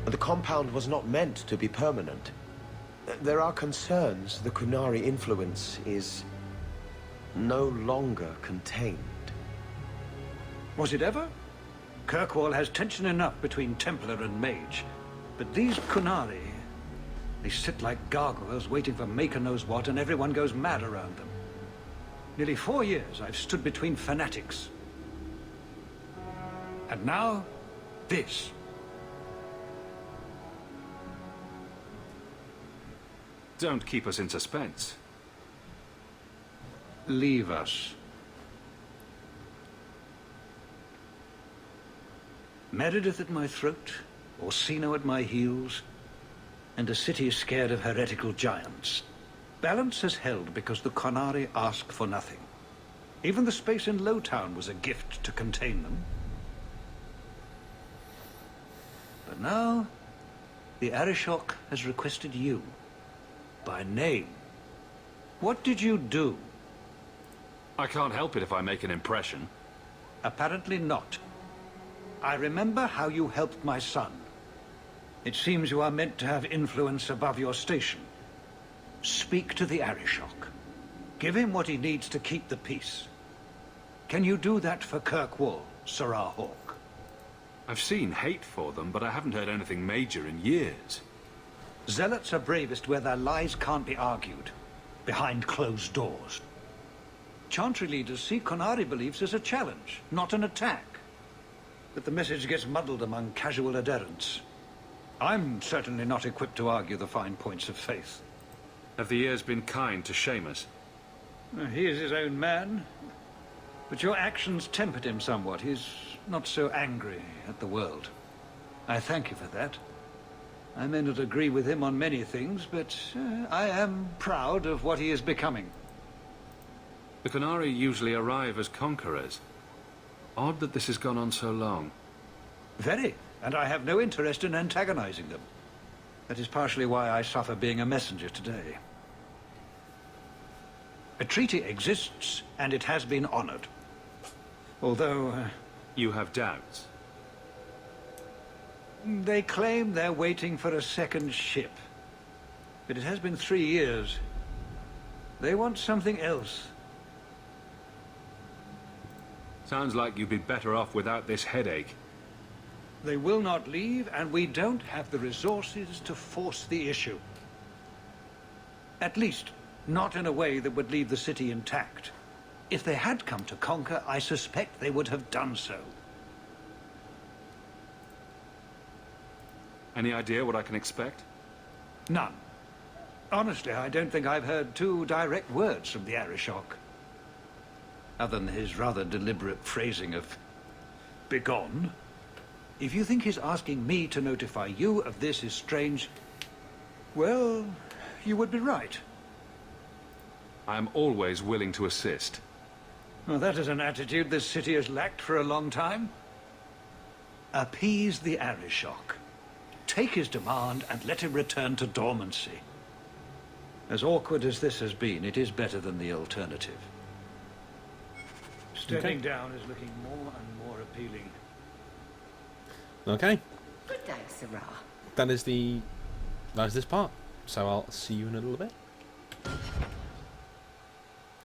The compound was not meant to be permanent. There are concerns the Qunari influence is no longer contained. Was it ever? Kirkwall has tension enough between Templar and Mage, but these Qunari, they sit like gargoyles waiting for Maker knows what, and everyone goes mad around them. Nearly 4 years I've stood between fanatics. And now, this. Don't keep us in suspense. Leave us. Meredith at my throat, Orsino at my heels, and a city scared of heretical giants. Balance has held because the Qunari ask for nothing. Even the space in Lowtown was a gift to contain them. But now, the Arishok has requested you, by name. What did you do? I can't help it if I make an impression. Apparently not. I remember how you helped my son. It seems you are meant to have influence above your station. Speak to the Arishok. Give him what he needs to keep the peace. Can you do that for Kirkwall, Serah Hawke? I've seen hate for them, but I haven't heard anything major in years. Zealots are bravest where their lies can't be argued, behind closed doors. Chantry leaders see Qunari beliefs as a challenge, not an attack. But the message gets muddled among casual adherents. I'm certainly not equipped to argue the fine points of faith. Have the years been kind to Seamus? He is his own man. But your actions tempered him somewhat. He's not so angry at the world. I thank you for that. I may not agree with him on many things, but I am proud of what he is becoming. The Qunari usually arrive as conquerors. Odd that this has gone on so long. Very. And I have no interest in antagonizing them. That is partially why I suffer being a messenger today. A treaty exists, and it has been honored. Although... You have doubts? They claim they're waiting for a second ship. But it has been 3 years. They want something else. Sounds like you'd be better off without this headache. They will not leave, and we don't have the resources to force the issue. At least, not in a way that would leave the city intact. If they had come to conquer, I suspect they would have done so. Any idea what I can expect? None. Honestly, I don't think I've heard 2 direct words from the Arishok. Other than his rather deliberate phrasing of begone. If you think his asking me to notify you of this is strange, Well, you would be right. I am always willing to assist. Well, that is an attitude this city has lacked for a long time. Appease the Arishok. Take his demand and let him return to dormancy. As awkward as this has been, it is better than the alternative. Stepping down is looking more and more appealing. Okay. Good day, Sarah. That is this part. So I'll see you in a little bit.